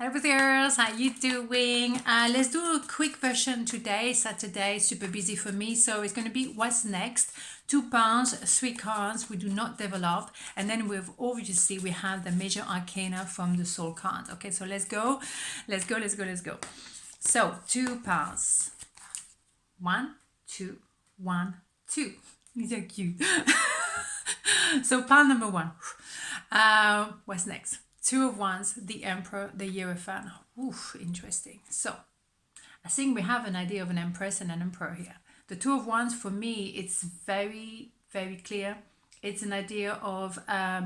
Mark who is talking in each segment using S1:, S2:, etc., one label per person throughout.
S1: Hello there, how you doing? Let's do a quick version today. Saturday, super busy for me, so it's going to be what's next. 2 pounds, 3 cards we do not develop, and then we've obviously we have the major arcana from the soul card. Okay, so let's go. So 2 pounds. 1, 2, 1, 2. These are cute. So pile number 1. What's next? 2 of Wands, the Emperor, the Hierophant. Oof, interesting. So I think we have an idea of an Empress and an Emperor here. The 2 of Wands, for me, it's very, very clear. It's an idea of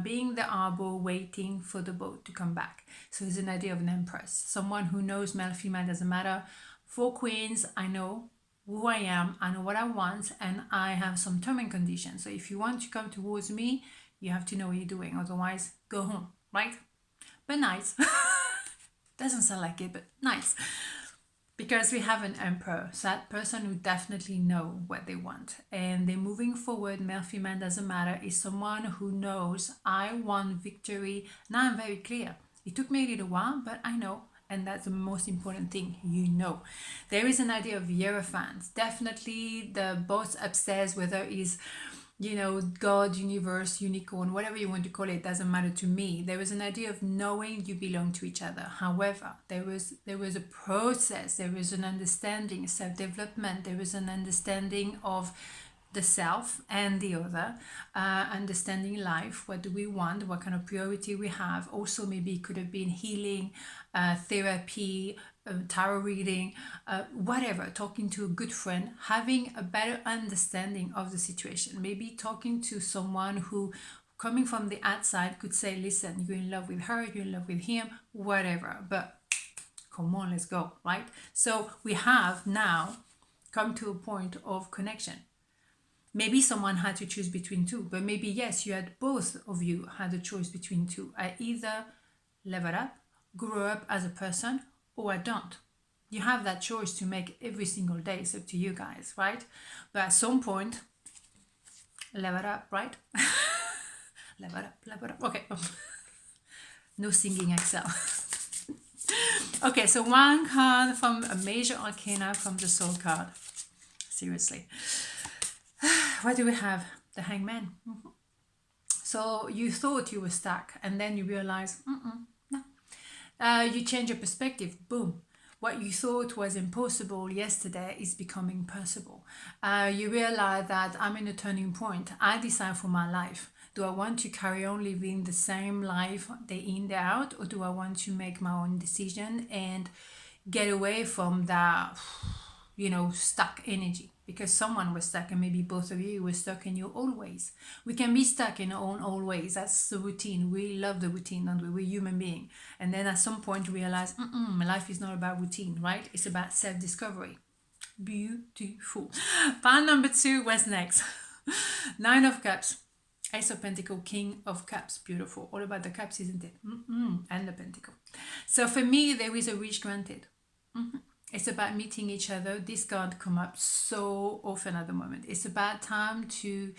S1: being the arbor waiting for the boat to come back. So it's an idea of an Empress. Someone who knows male, female, doesn't matter. 4 Queens, I know who I am, I know what I want, and I have some term and conditions. So if you want to come towards me, you have to know what you're doing. Otherwise, go home, right? But nice. Doesn't sound like it, but nice. Because we have an Emperor, so that person who definitely know what they want. And they're moving forward, male, female, doesn't matter. Is someone who knows, I want victory. Now I'm very clear. It took me a little while, but I know. And that's the most important thing, you know. There is an idea of Hierophants. Definitely the boss upstairs, whether it's God, universe, unicorn, whatever you want to call it, doesn't matter to me. There was an idea of knowing you belong to each other. However, there was a process, there was an understanding, self-development, there was an understanding of the self and the other, understanding life, what do we want, what kind of priority we have. Also, maybe it could have been healing, therapy, tarot reading, whatever, talking to a good friend, having a better understanding of the situation. Maybe talking to someone who, coming from the outside, could say, listen, you're in love with her, you're in love with him, whatever, but come on, let's go, right? So we have now come to a point of connection. Maybe someone had to choose between 2, but maybe yes, you had, both of you had a choice between 2. I either level up, grow up as a person, or I don't. You have that choice to make every single day. It's up to you guys, right? But at some point, level up, right? level up. Okay. No singing, Axelle. Okay, so 1 card from a major arcana from the soul card. Seriously. What do we have? The Hangman. So you thought you were stuck, and then you realize, no. You change your perspective. Boom. What you thought was impossible yesterday is becoming possible. You realize that I'm in a turning point. I decide for my life. Do I want to carry on living the same life day in, day out, or do I want to make my own decision and get away from that, stuck energy? Because someone was stuck, and maybe both of you were stuck in your old ways. We can be stuck in our own old ways. That's the routine. We love the routine, don't we? We're human beings. And then at some point realize, life is not about routine, right? It's about self-discovery. Beautiful. Pile number 2, what's next? 9 of Cups. Ace of Pentacles, King of Cups. Beautiful. All about the cups, isn't it? And the Pentacle. So for me, there is a wish granted. It's about meeting each other. This card come up so often at the moment. It's about time to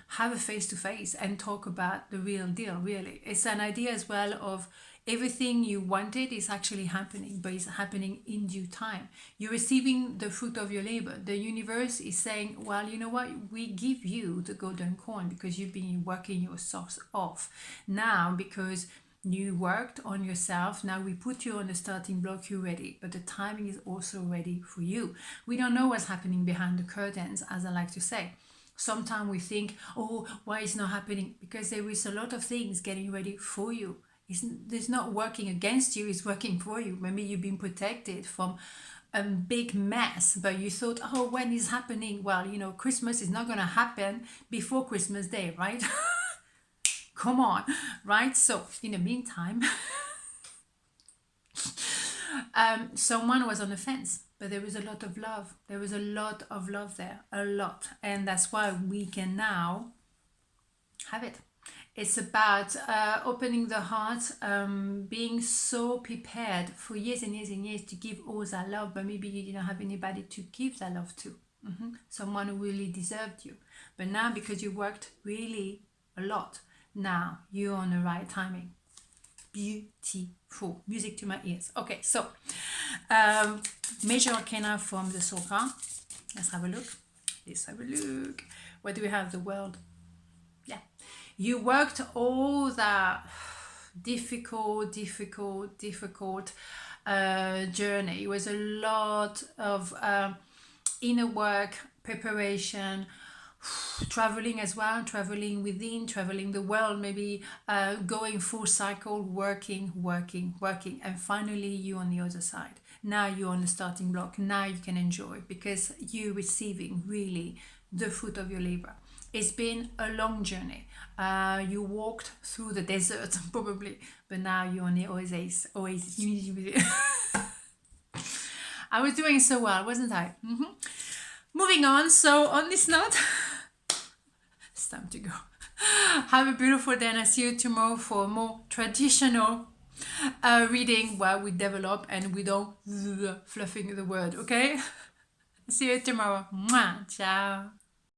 S1: have a face-to-face and talk about the real deal, really. It's an idea as well of everything you wanted is actually happening, but it's happening in due time. You're receiving the fruit of your labor. The universe is saying, well, you know what? We give you the golden coin because you've been working your socks off. Now, because you worked on yourself, now we put you on the starting block, you're ready, but the timing is also ready for you. We don't know what's happening behind the curtains, as I like to say. Sometimes we think, oh, why is not happening? Because there is a lot of things getting ready for you. It's not working against you, it's working for you. Maybe you've been protected from a big mess, but you thought, oh, when is happening? Well, Christmas is not going to happen before Christmas Day, right? Come on, right? So in the meantime, someone was on the fence, but there was a lot of love. There was a lot of love there, a lot. And that's why we can now have it. It's about opening the heart, being so prepared for years and years and years to give all that love, but maybe you didn't have anybody to give that love to. Someone who really deserved you. But now, because you worked really a lot, now you're on the right timing. beautiful. Music to my ears. Okay, so major arcana from the soul card. Let's have a look. Let's have a look. What do we have? The world. Yeah. You worked all that difficult journey. It was a lot of inner work, preparation, traveling as well, traveling within, traveling the world, maybe going full cycle, working, and finally you're on the other side. Now you're on the starting block. Now you can enjoy because you're receiving really the fruit of your labor. It's been a long journey. You walked through the desert probably, but now you're on the oasis. I was doing so well, wasn't I? Moving on. So on this note, it's time to go. Have a beautiful day, and I'll see you tomorrow for a more traditional reading where we develop and we don't fluffing the word. Okay. See you tomorrow. Mwah. Ciao.